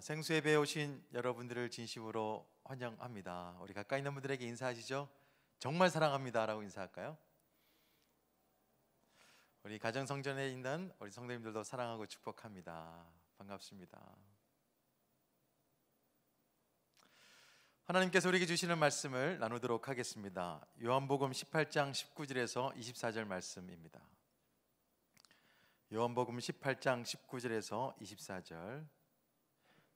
생수예배에 오신 여러분들을 진심으로 환영합니다. 우리 가까이 있는 분들에게 인사하시죠. 정말 사랑합니다 라고 인사할까요? 우리 가정성전에 있는 우리 성도님들도 사랑하고 축복합니다. 반갑습니다. 하나님께서 우리에게 주시는 말씀을 나누도록 하겠습니다. 요한복음 18장 19절에서 24절 말씀입니다. 요한복음 18장 19절에서 24절,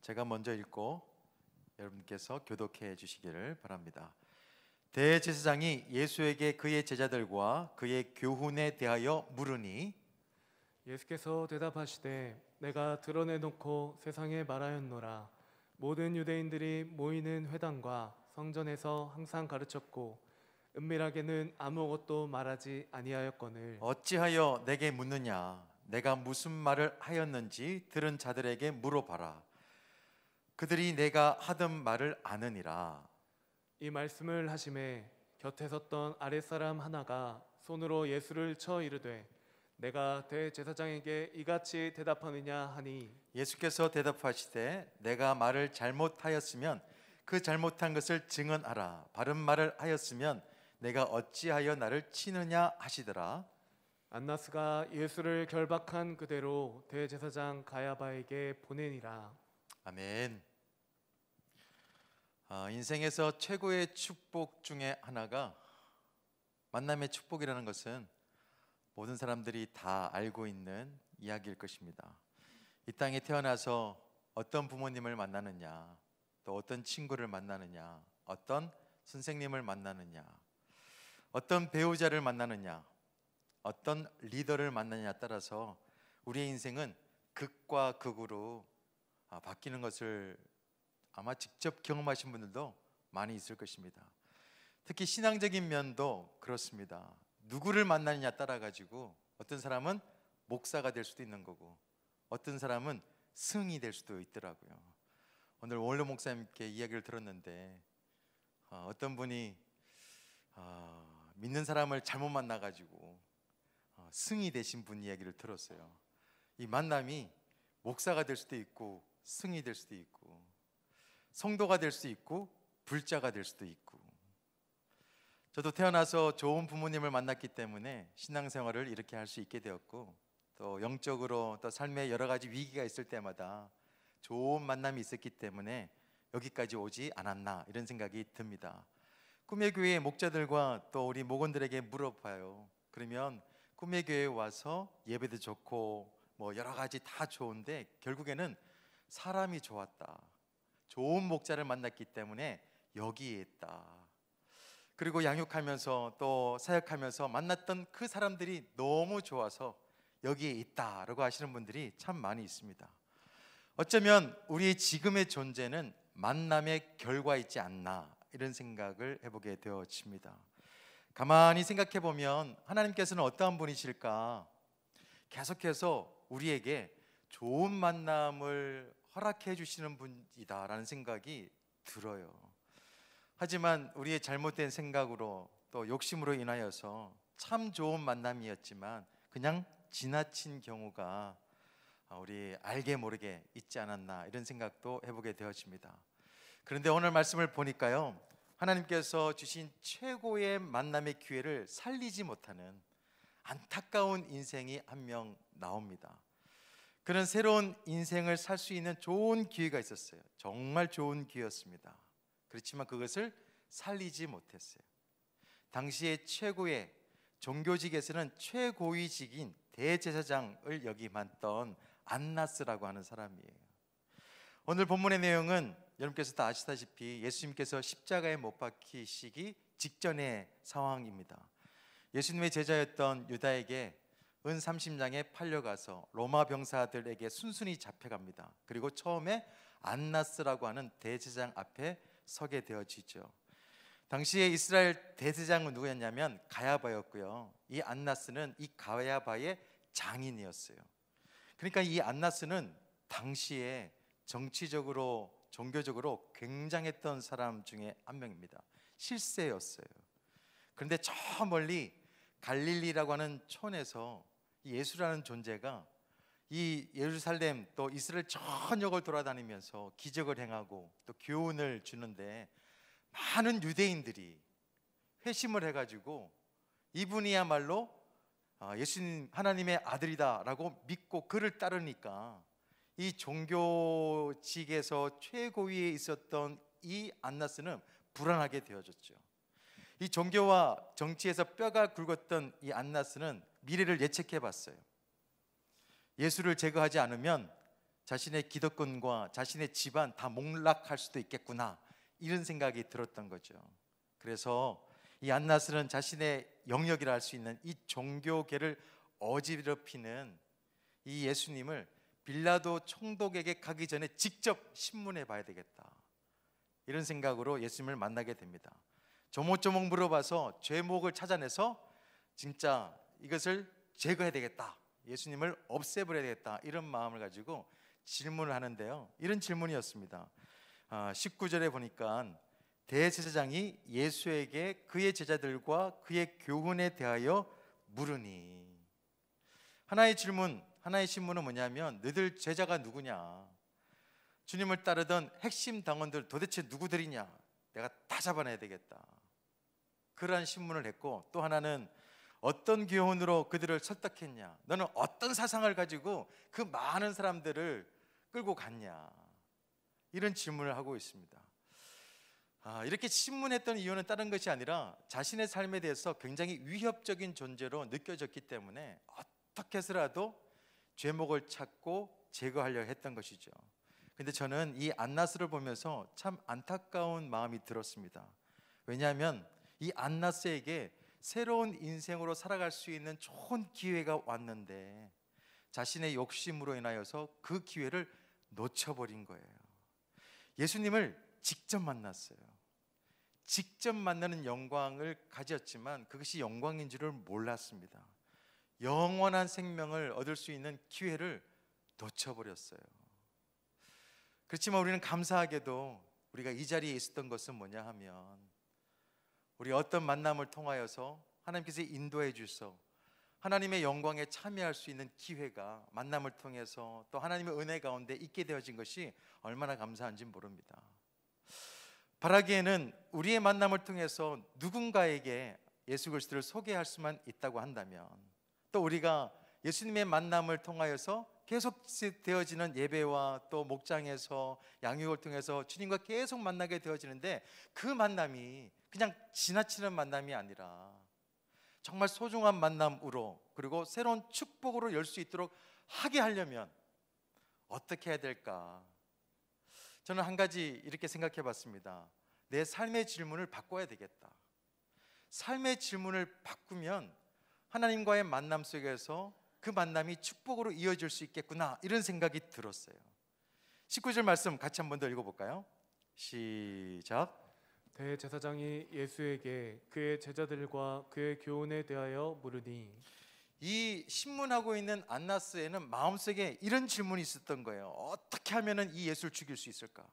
제가 먼저 읽고 여러분께서 교독해 주시기를 바랍니다. 대제사장이 예수에게 그의 제자들과 그의 교훈에 대하여 물으니, 예수께서 대답하시되 내가 드러내놓고 세상에 말하였노라. 모든 유대인들이 모이는 회당과 성전에서 항상 가르쳤고 은밀하게는 아무것도 말하지 아니하였거늘 어찌하여 내게 묻느냐? 내가 무슨 말을 하였는지 들은 자들에게 물어봐라. 그들이 내가 하던 말을 아느니라. 이 말씀을 하심에 곁에 섰던 아랫사람 하나가 손으로 예수를 쳐 이르되 내가 대제사장에게 이같이 대답하느냐 하니, 예수께서 대답하시되 내가 말을 잘못하였으면 그 잘못한 것을 증언하라. 바른 말을 하였으면 내가 어찌하여 나를 치느냐 하시더라. 안나스가 예수를 결박한 그대로 대제사장 가야바에게 보내니라. 아멘. 인생에서 최고의 축복 중에 하나가 만남의 축복이라는 것은 모든 사람들이 다 알고 있는 이야기일 것입니다. 이 땅에 태어나서 어떤 부모님을 만나느냐, 또 어떤 친구를 만나느냐, 어떤 선생님을 만나느냐, 어떤 배우자를 만나느냐, 어떤 리더를 만나느냐에 따라서 우리의 인생은 극과 극으로 바뀌는 것을 아마 직접 경험하신 분들도 많이 있을 것입니다. 특히 신앙적인 면도 그렇습니다. 누구를 만나느냐 따라 가지고 어떤 사람은 목사가 될 수도 있는 거고 어떤 사람은 승이 될 수도 있더라고요. 오늘 원로 목사님께 이야기를 들었는데 어떤 분이 믿는 사람을 잘못 만나 가지고 승이 되신 분 이야기를 들었어요. 이 만남이 목사가 될 수도 있고 승이 될 수도 있고 성도가 될 수도 있고 불자가 될 수도 있고, 저도 태어나서 좋은 부모님을 만났기 때문에 신앙생활을 이렇게 할 수 있게 되었고, 또 영적으로 또 삶에 여러 가지 위기가 있을 때마다 좋은 만남이 있었기 때문에 여기까지 오지 않았나 이런 생각이 듭니다. 꿈의 교회 목자들과 또 우리 목원들에게 물어봐요. 그러면 꿈의 교회에 와서 예배도 좋고 뭐 여러 가지 다 좋은데 결국에는 사람이 좋았다, 좋은 목자를 만났기 때문에 여기에 있다, 그리고 양육하면서 또 사역하면서 만났던 그 사람들이 너무 좋아서 여기에 있다라고 하시는 분들이 참 많이 있습니다. 어쩌면 우리의 지금의 존재는 만남의 결과에 있지 않나 이런 생각을 해보게 되어집니다. 가만히 생각해 보면 하나님께서는 어떠한 분이실까? 계속해서 우리에게 좋은 만남을 허락해 주시는 분이다라는 생각이 들어요. 하지만 우리의 잘못된 생각으로 또 욕심으로 인하여서 참 좋은 만남이었지만 그냥 지나친 경우가 우리 알게 모르게 있지 않았나 이런 생각도 해보게 되어집니다. 그런데 오늘 말씀을 보니까요, 하나님께서 주신 최고의 만남의 기회를 살리지 못하는 안타까운 인생이 한 명 나옵니다. 그런 새로운 인생을 살 수 있는 좋은 기회가 있었어요. 정말 좋은 기회였습니다. 그렇지만 그것을 살리지 못했어요. 당시에 최고의 종교직에서는 최고위직인 대제사장을 역임했던 안나스라고 하는 사람이에요. 오늘 본문의 내용은 여러분께서 다 아시다시피 예수님께서 십자가에 못 박히시기 직전의 상황입니다. 예수님의 제자였던 유다에게 은 30냥에 팔려가서 로마 병사들에게 순순히 잡혀갑니다. 그리고 처음에 안나스라고 하는 대제사장 앞에 서게 되어지죠. 당시에 이스라엘 대제사장은 누구였냐면 가야바였고요. 이 안나스는 이 가야바의 장인이었어요. 그러니까 이 안나스는 당시에 정치적으로 종교적으로 굉장했던 사람 중에 한 명입니다. 실세였어요. 그런데 저 멀리 갈릴리라고 하는 촌에서 예수라는 존재가 이 예루살렘 또 이스라엘 전역을 돌아다니면서 기적을 행하고 또 교훈을 주는데 많은 유대인들이 회심을 해가지고 이분이야말로 예수님 하나님의 아들이다라고 믿고 그를 따르니까 이 종교직에서 최고위에 있었던 이 안나스는 불안하게 되어졌죠. 이 종교와 정치에서 뼈가 굵었던 이 안나스는 미래를 예측해 봤어요. 예수를 제거하지 않으면 자신의 기득권과 자신의 집안 다 몰락할 수도 있겠구나, 이런 생각이 들었던 거죠. 그래서 이 안나스는 자신의 영역이라 할 수 있는 이 종교계를 어지럽히는 이 예수님을 빌라도 총독에게 가기 전에 직접 신문해 봐야 되겠다, 이런 생각으로 예수님을 만나게 됩니다. 조목조목 물어봐서 죄목을 찾아내서 진짜 이것을 제거해야 되겠다, 예수님을 없애버려야 되겠다, 이런 마음을 가지고 질문을 하는데요, 이런 질문이었습니다. 19절에 보니까 대제사장이 예수에게 그의 제자들과 그의 교훈에 대하여 물으니, 하나의 질문, 하나의 신문은 뭐냐면 너희들 제자가 누구냐, 주님을 따르던 핵심 당원들 도대체 누구들이냐, 내가 다 잡아내야 되겠다, 그러한 신문을 했고, 또 하나는 어떤 교훈으로 그들을 설득했냐, 너는 어떤 사상을 가지고 그 많은 사람들을 끌고 갔냐, 이런 질문을 하고 있습니다. 이렇게 신문했던 이유는 다른 것이 아니라 자신의 삶에 대해서 굉장히 위협적인 존재로 느껴졌기 때문에 어떻게 해서라도 죄목을 찾고 제거하려 했던 것이죠. 근데 저는 이 안나스를 보면서 참 안타까운 마음이 들었습니다. 왜냐하면 이 안나스에게 새로운 인생으로 살아갈 수 있는 좋은 기회가 왔는데 자신의 욕심으로 인하여서 그 기회를 놓쳐버린 거예요. 예수님을 직접 만났어요. 직접 만나는 영광을 가졌지만 그것이 영광인 줄을 몰랐습니다. 영원한 생명을 얻을 수 있는 기회를 놓쳐버렸어요. 그렇지만 우리는 감사하게도 우리가 이 자리에 있었던 것은 뭐냐 하면, 우리 어떤 만남을 통하여서 하나님께서 인도해 주셔서 하나님의 영광에 참여할 수 있는 기회가 만남을 통해서 또 하나님의 은혜 가운데 있게 되어진 것이 얼마나 감사한지 모릅니다. 바라기에는 우리의 만남을 통해서 누군가에게 예수 그리스도를 소개할 수만 있다고 한다면, 또 우리가 예수님의 만남을 통하여서 계속 되어지는 예배와 또 목장에서 양육을 통해서 주님과 계속 만나게 되어지는데, 그 만남이 그냥 지나치는 만남이 아니라 정말 소중한 만남으로, 그리고 새로운 축복으로 열 수 있도록 하게 하려면 어떻게 해야 될까? 저는 한 가지 이렇게 생각해 봤습니다. 내 삶의 질문을 바꿔야 되겠다. 삶의 질문을 바꾸면 하나님과의 만남 속에서 그 만남이 축복으로 이어질 수 있겠구나, 이런 생각이 들었어요. 19절 말씀 같이 한번 더 읽어볼까요? 시작. 대제사장이 예수에게 그의 제자들과 그의 교훈에 대하여 물으니, 이 신문하고 있는 안나스에는 마음속에 이런 질문이 있었던 거예요. 어떻게 하면 이 예수를 죽일 수 있을까?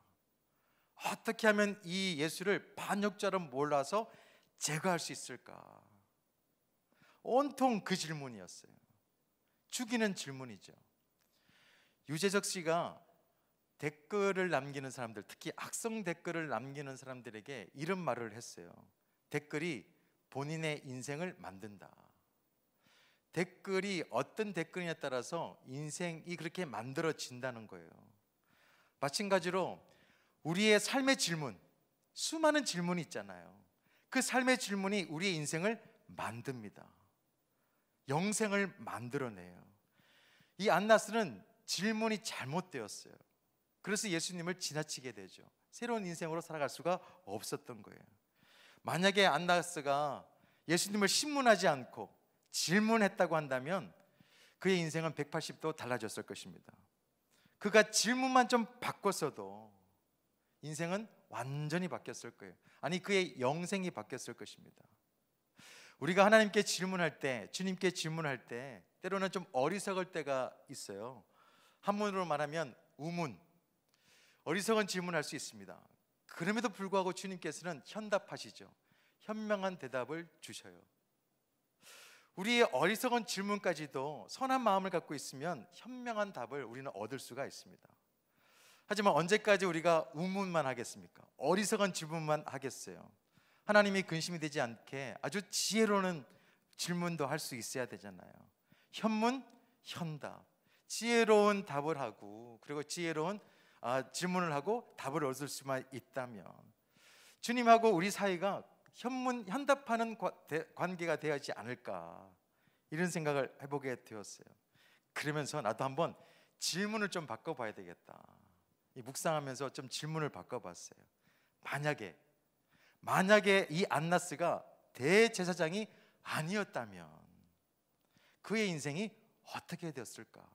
어떻게 하면 이 예수를 반역자로 몰라서 제거할 수 있을까? 온통 그 질문이었어요. 죽이는 질문이죠. 유재석 씨가 댓글을 남기는 사람들, 특히 악성 댓글을 남기는 사람들에게 이런 말을 했어요. 댓글이 본인의 인생을 만든다. 댓글이 어떤 댓글이냐에 따라서 인생이 그렇게 만들어진다는 거예요. 마찬가지로 우리의 삶의 질문, 수많은 질문이 있잖아요. 그 삶의 질문이 우리의 인생을 만듭니다. 영생을 만들어내요. 이 안나스는 질문이 잘못되었어요. 그래서 예수님을 지나치게 되죠. 새로운 인생으로 살아갈 수가 없었던 거예요. 만약에 안나스가 예수님을 신문하지 않고 질문했다고 한다면 그의 인생은 180도 달라졌을 것입니다. 그가 질문만 좀 바꿨어도 인생은 완전히 바뀌었을 거예요. 아니, 그의 영생이 바뀌었을 것입니다. 우리가 하나님께 질문할 때, 주님께 질문할 때 때로는 좀 어리석을 때가 있어요. 한문으로 말하면 우문, 어리석은 질문할 수 있습니다. 그럼에도 불구하고 주님께서는 현답하시죠. 현명한 대답을 주셔요. 우리의 어리석은 질문까지도 선한 마음을 갖고 있으면 현명한 답을 우리는 얻을 수가 있습니다. 하지만 언제까지 우리가 우문만 하겠습니까? 어리석은 질문만 하겠어요? 하나님이 근심이 되지 않게 아주 지혜로운 질문도 할 수 있어야 되잖아요. 현문, 현답. 지혜로운 답을 하고, 그리고 지혜로운 질문을 하고 답을 얻을 수만 있다면 주님하고 우리 사이가 현문, 현답하는 관계가 되어야지 않을까, 이런 생각을 해보게 되었어요. 그러면서 나도 한번 질문을 좀 바꿔봐야 되겠다. 이 묵상하면서 좀 질문을 바꿔봤어요. 만약에 이 안나스가 대제사장이 아니었다면 그의 인생이 어떻게 되었을까?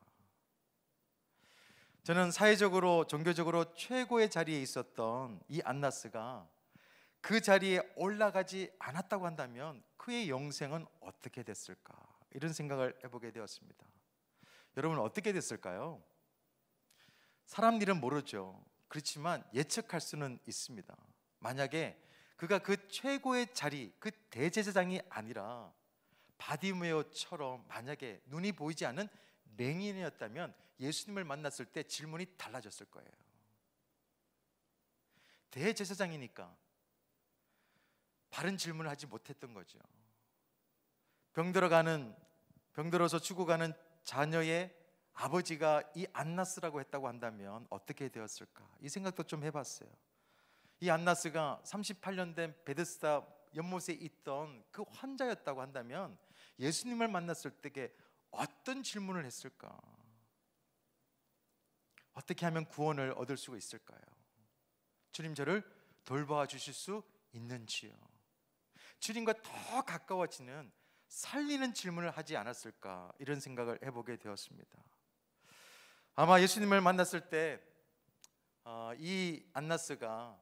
저는 사회적으로 종교적으로 최고의 자리에 있었던 이 안나스가 그 자리에 올라가지 않았다고 한다면 그의 영생은 어떻게 됐을까? 이런 생각을 해보게 되었습니다. 여러분, 어떻게 됐을까요? 사람 일은 모르죠. 그렇지만 예측할 수는 있습니다. 만약에 그가 그 최고의 자리, 그 대제사장이 아니라 바디메오처럼 만약에 눈이 보이지 않는 맹인이었다면 예수님을 만났을 때 질문이 달라졌을 거예요. 대제사장이니까 바른 질문을 하지 못했던 거죠. 병들어서 죽어가는 자녀의 아버지가 이 안나스라고 했다고 한다면 어떻게 되었을까? 이 생각도 좀 해봤어요. 이 안나스가 38년 된 베데스다 연못에 있던 그 환자였다고 한다면 예수님을 만났을 때 어떤 질문을 했을까? 어떻게 하면 구원을 얻을 수가 있을까요? 주님, 저를 돌보아 주실 수 있는지요? 주님과 더 가까워지는 살리는 질문을 하지 않았을까, 이런 생각을 해보게 되었습니다. 아마 예수님을 만났을 때 이 안나스가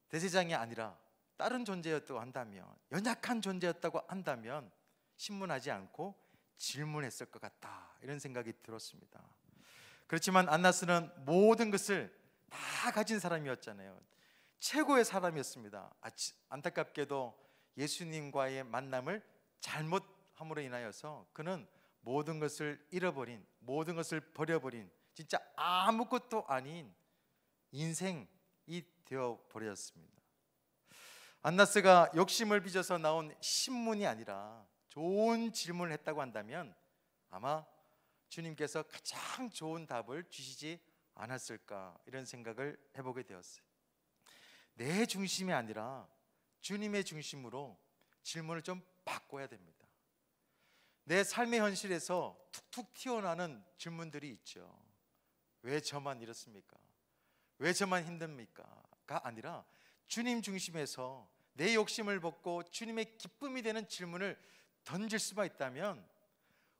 대제사장이 아니라 다른 존재였다고 한다면, 연약한 존재였다고 한다면 신문하지 않고 질문했을 것 같다, 이런 생각이 들었습니다. 그렇지만 안나스는 모든 것을 다 가진 사람이었잖아요. 최고의 사람이었습니다. 안타깝게도 예수님과의 만남을 잘못함으로 인하여서 그는 모든 것을 잃어버린, 모든 것을 버려버린 진짜 아무것도 아닌 인생이 되어버렸습니다. 안나스가 욕심을 빚어서 나온 신문이 아니라 좋은 질문을 했다고 한다면 아마 주님께서 가장 좋은 답을 주시지 않았을까, 이런 생각을 해보게 되었어요. 내 중심이 아니라 주님의 중심으로 질문을 좀 바꿔야 됩니다. 내 삶의 현실에서 툭툭 튀어나오는 질문들이 있죠. 왜 저만 이렇습니까? 왜 저만 힘듭니까?가 아니라 주님 중심에서 내 욕심을 벗고 주님의 기쁨이 되는 질문을 던질 수만 있다면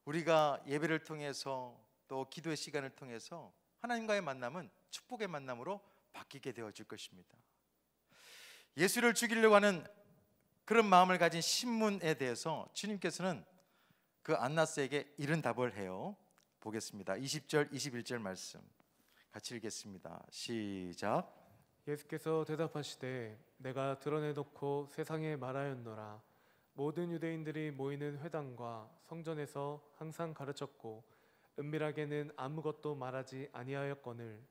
우리가 예배를 통해서 또 기도의 시간을 통해서 하나님과의 만남은 축복의 만남으로 바뀌게 되어질 것입니다. 예수를 죽이려고 하는 그런 마음을 가진 신문에 대해서 주님께서는 그 안나스에게 이런 답을 해요. 보겠습니다. 20절 21절 말씀 같이 읽겠습니다. 시작. 예수께서 대답하시되 내가 드러내놓고 세상에 말하였노라. 모든 유대인들이 모이는 회당과 성전에서 항상 가르쳤고 은밀하게는 아무것도 말하지 아니하였거늘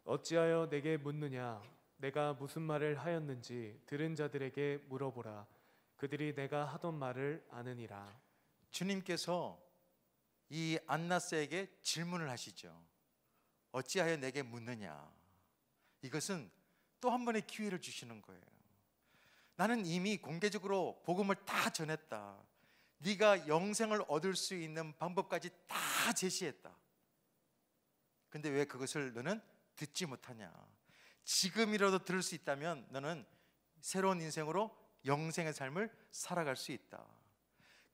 어찌하여 내게 묻느냐? 내가 무슨 말을 하였는지 들은 자들에게 물어보라. 그들이 내가 하던 말을 아느니라. 주님께서 이 안나스에게 질문을 하시죠. 어찌하여 내게 묻느냐? 이것은 또 한 번의 기회를 주시는 거예요. 나는 이미 공개적으로 복음을 다 전했다. 네가 영생을 얻을 수 있는 방법까지 다 제시했다. 근데 왜 그것을 너는 듣지 못하냐? 지금이라도 들을 수 있다면 너는 새로운 인생으로 영생의 삶을 살아갈 수 있다.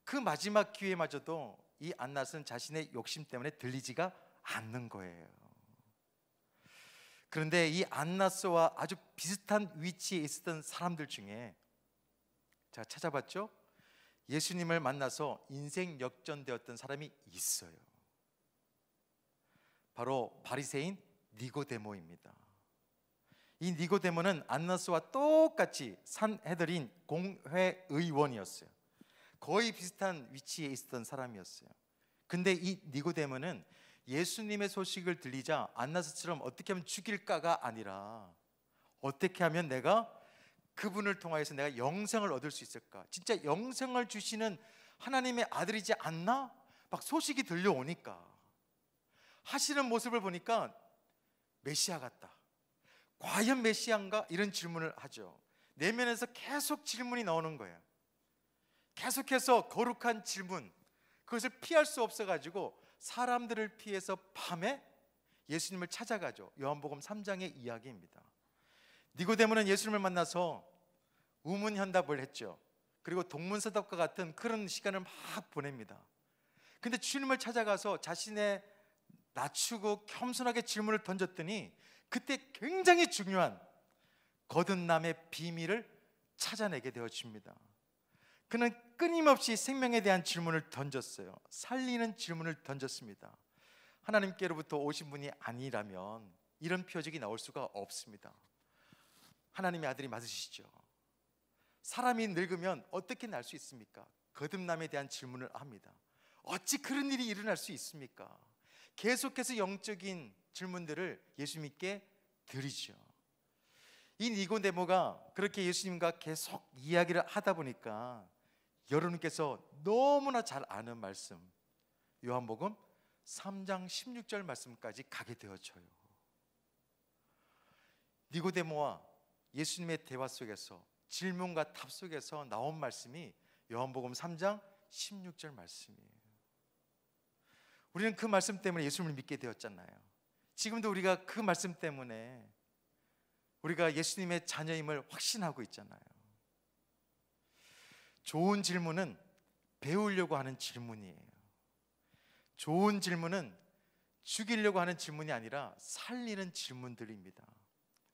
그 마지막 기회마저도 이 안낫은 자신의 욕심 때문에 들리지가 않는 거예요. 그런데 이 안낫과 아주 비슷한 위치에 있었던 사람들 중에 제가 찾아봤죠. 예수님을 만나서 인생 역전되었던 사람이 있어요. 바로 바리새인 니고데모입니다. 이 니고데모는 안나스와 똑같이 산헤드린 공회의원이었어요. 거의 비슷한 위치에 있었던 사람이었어요. 근데 이 니고데모는 예수님의 소식을 들리자 안나스처럼 어떻게 하면 죽일까가 아니라 어떻게 하면 내가 그분을 통하여서 내가 영생을 얻을 수 있을까? 진짜 영생을 주시는 하나님의 아들이지 않나? 막 소식이 들려오니까 하시는 모습을 보니까 메시아 같다. 과연 메시아인가? 이런 질문을 하죠. 내면에서 계속 질문이 나오는 거예요. 계속해서 거룩한 질문, 그것을 피할 수 없어가지고 사람들을 피해서 밤에 예수님을 찾아가죠. 요한복음 3장의 이야기입니다. 니고데모는 예수님을 만나서 우문현답을 했죠. 그리고 동문서답과 같은 그런 시간을 막 보냅니다. 근데 주님을 찾아가서 자신의 낮추고 겸손하게 질문을 던졌더니 그때 굉장히 중요한 거듭남의 비밀을 찾아내게 되어집니다. 그는 끊임없이 생명에 대한 질문을 던졌어요. 살리는 질문을 던졌습니다. 하나님께로부터 오신 분이 아니라면 이런 표적이 나올 수가 없습니다. 하나님의 아들이 맞으시죠. 사람이 늙으면 어떻게 날 수 있습니까? 거듭남에 대한 질문을 합니다. 어찌 그런 일이 일어날 수 있습니까? 계속해서 영적인 질문들을 예수님께 드리죠. 이 니고데모가 그렇게 예수님과 계속 이야기를 하다 보니까 여러분께서 너무나 잘 아는 말씀, 요한복음 3장 16절 말씀까지 가게 되어져요. 니고데모와 예수님의 대화 속에서 질문과 답 속에서 나온 말씀이 요한복음 3장 16절 말씀이에요. 우리는 그 말씀 때문에 예수님을 믿게 되었잖아요. 지금도 우리가 그 말씀 때문에 우리가 예수님의 자녀임을 확신하고 있잖아요. 좋은 질문은 배우려고 하는 질문이에요. 좋은 질문은 죽이려고 하는 질문이 아니라 살리는 질문들입니다.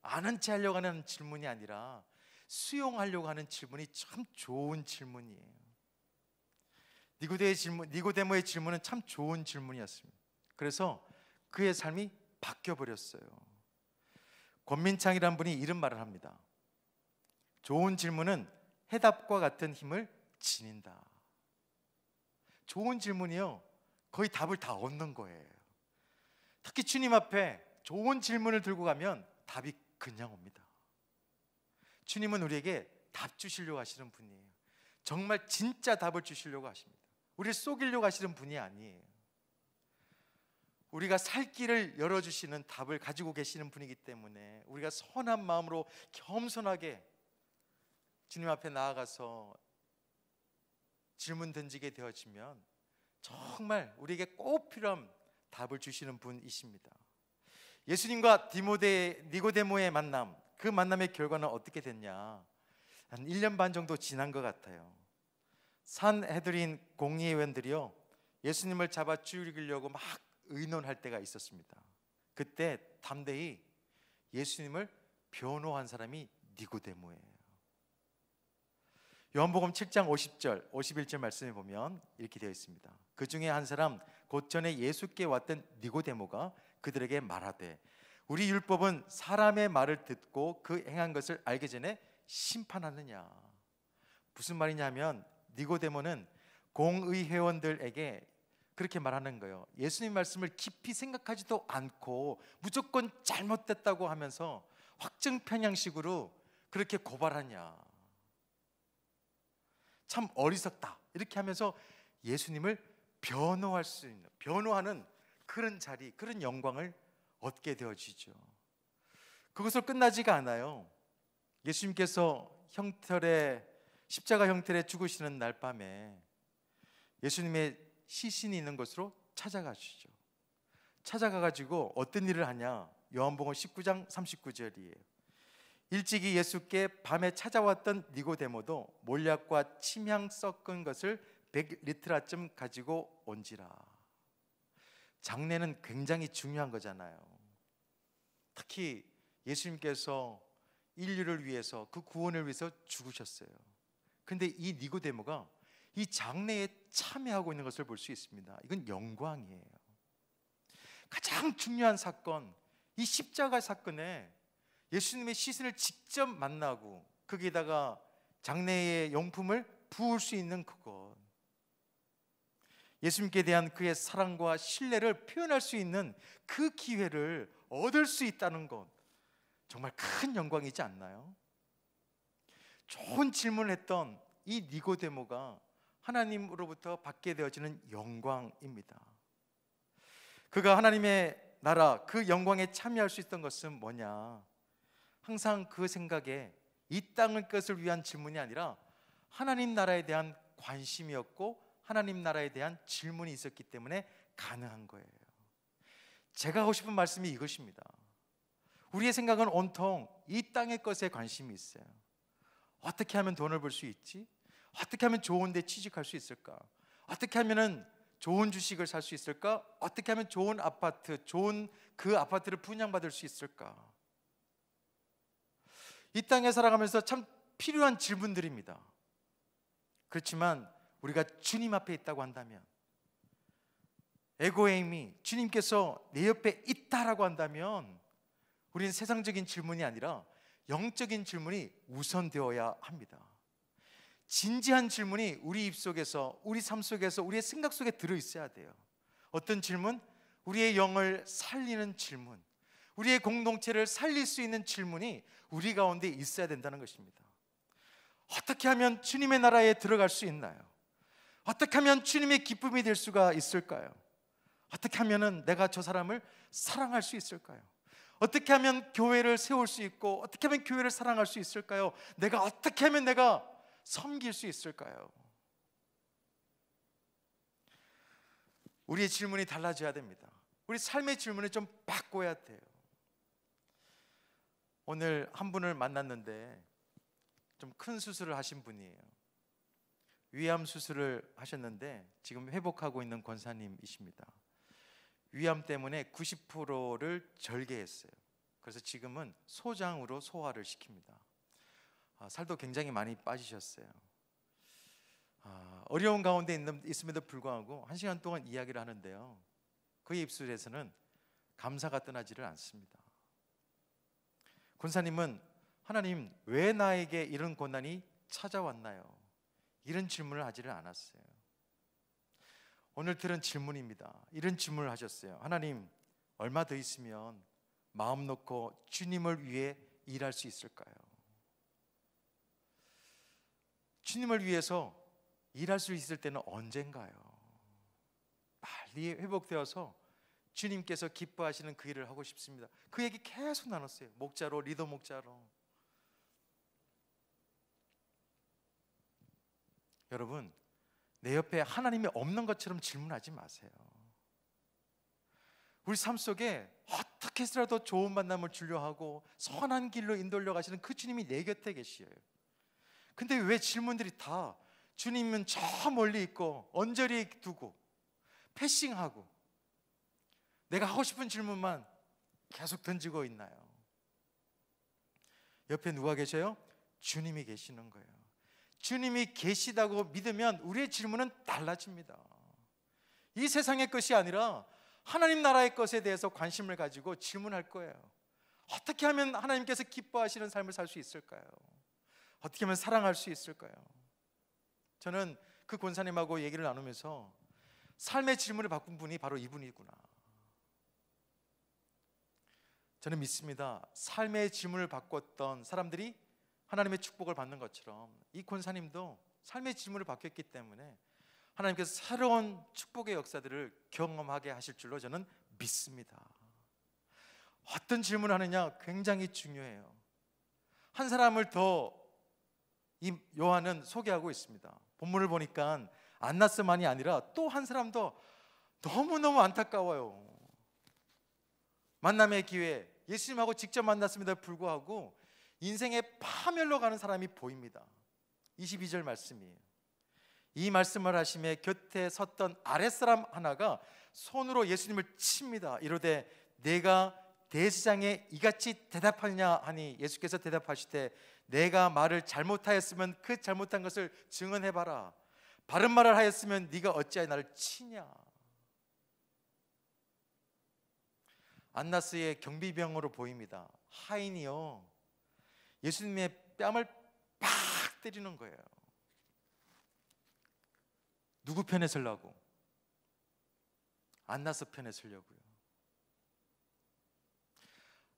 아는 체 하려고 하는 질문이 아니라 수용하려고 하는 질문이 참 좋은 질문이에요. 니고데모의 질문은 참 좋은 질문이었습니다. 그래서 그의 삶이 바뀌어버렸어요. 권민창이라는 분이 이런 말을 합니다. 좋은 질문은 해답과 같은 힘을 지닌다. 좋은 질문이요, 거의 답을 다 얻는 거예요. 특히 주님 앞에 좋은 질문을 들고 가면 답이 그냥 옵니다. 주님은 우리에게 답 주시려고 하시는 분이에요. 정말 진짜 답을 주시려고 하십니다. 우리를 속이려고 하시는 분이 아니에요. 우리가 살 길을 열어주시는 답을 가지고 계시는 분이기 때문에 우리가 선한 마음으로 겸손하게 주님 앞에 나아가서 질문 던지게 되어지면 정말 우리에게 꼭 필요한 답을 주시는 분이십니다. 예수님과 니고데모의 만남, 그 만남의 결과는 어떻게 됐냐? 한 1년 반 정도 지난 것 같아요. 산헤드린 공의회원들이요, 예수님을 잡아 죽이려고 막 의논할 때가 있었습니다. 그때 담대히 예수님을 변호한 사람이 니고데모예요. 요한복음 7장 50절, 51절 말씀에 보면 이렇게 되어 있습니다. 그 중에 한 사람, 곧 전에 예수께 왔던 니고데모가 그들에게 말하되, 우리 율법은 사람의 말을 듣고 그 행한 것을 알기 전에 심판하느냐. 무슨 말이냐면 니고데모는 공의회원들에게 그렇게 말하는 거예요. 예수님 말씀을 깊이 생각하지도 않고 무조건 잘못됐다고 하면서 확증 편향식으로 그렇게 고발하냐. 참 어리석다. 이렇게 하면서 예수님을 변호할 수 있는, 변호하는 그런 자리, 그런 영광을 얻게 되어지죠. 그것으로 끝나지가 않아요. 예수님께서 십자가 형틀에 죽으시는 날 밤에 예수님의 시신이 있는 곳으로 찾아가시죠. 찾아가가지고 어떤 일을 하냐? 요한복음 19장 39절이에요. 일찍이 예수께 밤에 찾아왔던 니고데모도 몰약과 침향 섞은 것을 100리트라쯤 가지고 온지라. 장례는 굉장히 중요한 거잖아요. 특히 예수님께서 인류를 위해서, 그 구원을 위해서 죽으셨어요. 근데 이 니고데모가 이 장례에 참여하고 있는 것을 볼 수 있습니다. 이건 영광이에요. 가장 중요한 사건, 이 십자가 사건에 예수님의 시신을 직접 만나고 거기에다가 장례의 용품을 부을 수 있는 그것, 예수님께 대한 그의 사랑과 신뢰를 표현할 수 있는 그 기회를 얻을 수 있다는 것, 정말 큰 영광이지 않나요? 좋은 질문을 했던 이 니고데모가 하나님으로부터 받게 되어지는 영광입니다. 그가 하나님의 나라 그 영광에 참여할 수 있던 것은 뭐냐? 항상 그 생각에 이 땅의 것을 위한 질문이 아니라 하나님 나라에 대한 관심이었고 하나님 나라에 대한 질문이 있었기 때문에 가능한 거예요. 제가 하고 싶은 말씀이 이것입니다. 우리의 생각은 온통 이 땅의 것에 관심이 있어요. 어떻게 하면 돈을 벌 수 있지? 어떻게 하면 좋은 데 취직할 수 있을까? 어떻게 하면 좋은 주식을 살 수 있을까? 어떻게 하면 좋은 아파트, 좋은 그 아파트를 분양받을 수 있을까? 이 땅에 살아가면서 참 필요한 질문들입니다. 그렇지만 우리가 주님 앞에 있다고 한다면, 에고의 힘이 주님께서 내 옆에 있다라고 한다면 우리는 세상적인 질문이 아니라 영적인 질문이 우선되어야 합니다. 진지한 질문이 우리 입속에서, 우리 삶 속에서, 우리의 생각 속에 들어있어야 돼요. 어떤 질문? 우리의 영을 살리는 질문, 우리의 공동체를 살릴 수 있는 질문이 우리 가운데 있어야 된다는 것입니다. 어떻게 하면 주님의 나라에 들어갈 수 있나요? 어떻게 하면 주님의 기쁨이 될 수가 있을까요? 어떻게 하면 내가 저 사람을 사랑할 수 있을까요? 어떻게 하면 교회를 세울 수 있고 어떻게 하면 교회를 사랑할 수 있을까요? 내가 어떻게 하면 내가 섬길 수 있을까요? 우리의 질문이 달라져야 됩니다. 우리 삶의 질문을 좀 바꿔야 돼요. 오늘 한 분을 만났는데 좀 큰 수술을 하신 분이에요. 위암 수술을 하셨는데 지금 회복하고 있는 권사님이십니다. 위암 때문에 90%를 절개했어요. 그래서 지금은 소장으로 소화를 시킵니다. 살도 굉장히 많이 빠지셨어요. 어려운 가운데 있음에도 불구하고 1시간 동안 이야기를 하는데요, 그의 입술에서는 감사가 떠나지를 않습니다. 권사님은 하나님, 왜 나에게 이런 고난이 찾아왔나요? 이런 질문을 하지를 않았어요. 오늘 들은 질문입니다. 이런 질문을 하셨어요. 하나님, 얼마 더 있으면 마음 놓고 주님을 위해 일할 수 있을까요? 주님을 위해서 일할 수 있을 때는 언젠가요? 빨리 회복되어서 주님께서 기뻐하시는 그 일을 하고 싶습니다. 그 얘기 계속 나눴어요. 목자로, 리더 목자로. 여러분, 내 옆에 하나님이 없는 것처럼 질문하지 마세요. 우리 삶 속에 어떻게 해서라도 좋은 만남을 주려 하고 선한 길로 인도려 가시는 그 주님이 내 곁에 계시어요. 근데 왜 질문들이 다 주님은 저 멀리 있고 언저리에 두고 패싱하고 내가 하고 싶은 질문만 계속 던지고 있나요? 옆에 누가 계셔요? 주님이 계시는 거예요. 주님이 계시다고 믿으면 우리의 질문은 달라집니다. 이 세상의 것이 아니라 하나님 나라의 것에 대해서 관심을 가지고 질문할 거예요. 어떻게 하면 하나님께서 기뻐하시는 삶을 살 수 있을까요? 어떻게 하면 사랑할 수 있을까요? 저는 그 권사님하고 얘기를 나누면서 삶의 질문을 바꾼 분이 바로 이분이구나. 저는 믿습니다. 삶의 질문을 바꿨던 사람들이 하나님의 축복을 받는 것처럼 이 권사님도 삶의 질문을 바뀌었기 때문에 하나님께서 새로운 축복의 역사들을 경험하게 하실 줄로 저는 믿습니다. 어떤 질문을 하느냐 굉장히 중요해요. 한 사람을 더 이 요한은 소개하고 있습니다. 본문을 보니까 안나스만이 아니라 또 한 사람도 너무너무 안타까워요. 만남의 기회, 예수님하고 직접 만났음에도 불구하고 인생의 파멸로 가는 사람이 보입니다. 22절 말씀이에요. 이 말씀을 하심에 곁에 섰던 아랫사람 하나가 손으로 예수님을 칩니다. 이르되 내가 대제사장에 이같이 대답하느냐 하니 예수께서 대답하시되 내가 말을 잘못하였으면 그 잘못한 것을 증언해봐라. 바른 말을 하였으면 네가 어찌하여 나를 치냐. 안나스의 경비병으로 보입니다. 하인이요, 예수님의 뺨을 팍 때리는 거예요. 누구 편에 서려고? 안나스 편에 서려고요.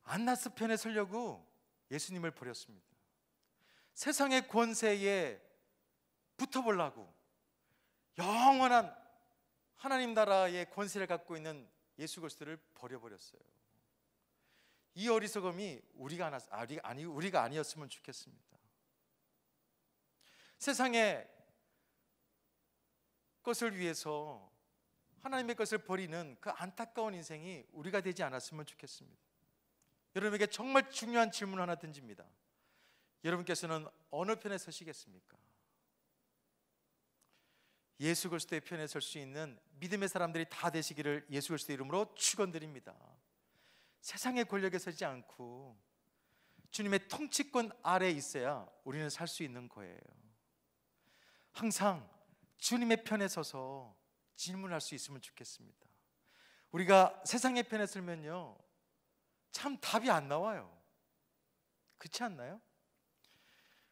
안나스 편에 서려고 예수님을 버렸습니다. 세상의 권세에 붙어보려고 영원한 하나님 나라의 권세를 갖고 있는 예수 그리스도를 버려버렸어요. 이 어리석음이 우리가 아니었으면 좋겠습니다. 세상의 것을 위해서 하나님의 것을 버리는 그 안타까운 인생이 우리가 되지 않았으면 좋겠습니다. 여러분에게 정말 중요한 질문 하나 던집니다. 여러분께서는 어느 편에 서시겠습니까? 예수 그리스도의 편에 설 수 있는 믿음의 사람들이 다 되시기를 예수 그리스도의 이름으로 축원드립니다. 세상의 권력에 서지 않고 주님의 통치권 아래에 있어야 우리는 살 수 있는 거예요. 항상 주님의 편에 서서 질문할 수 있으면 좋겠습니다. 우리가 세상의 편에 서면요, 참 답이 안 나와요. 그렇지 않나요?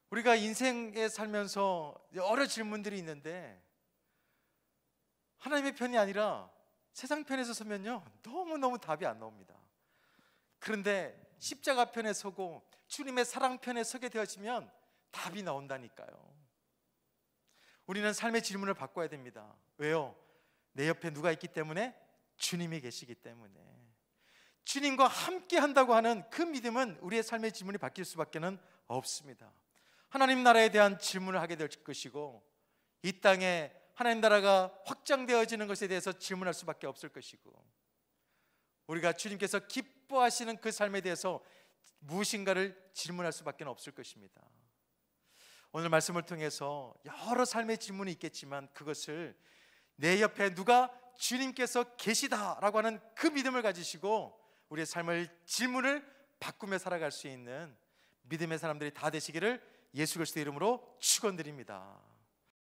우리가 인생에 살면서 여러 질문들이 있는데 하나님의 편이 아니라 세상 편에서 서면요, 너무너무 답이 안 나옵니다. 그런데 십자가 편에 서고 주님의 사랑 편에 서게 되어지면 답이 나온다니까요. 우리는 삶의 질문을 바꿔야 됩니다. 왜요? 내 옆에 누가 있기 때문에? 주님이 계시기 때문에. 주님과 함께 한다고 하는 그 믿음은 우리의 삶의 질문이 바뀔 수밖에 없습니다. 하나님 나라에 대한 질문을 하게 될 것이고, 이 땅에 하나님 나라가 확장되어지는 것에 대해서 질문할 수밖에 없을 것이고, 우리가 주님께서 기뻐하시는 그 삶에 대해서 무엇인가를 질문할 수밖에 없을 것입니다. 오늘 말씀을 통해서 여러 삶의 질문이 있겠지만 그것을 내 옆에 누가 주님께서 계시다라고 하는 그 믿음을 가지시고 우리의 삶을 질문을 바꾸며 살아갈 수 있는 믿음의 사람들이 다 되시기를 예수 그리스도의 이름으로 축원드립니다.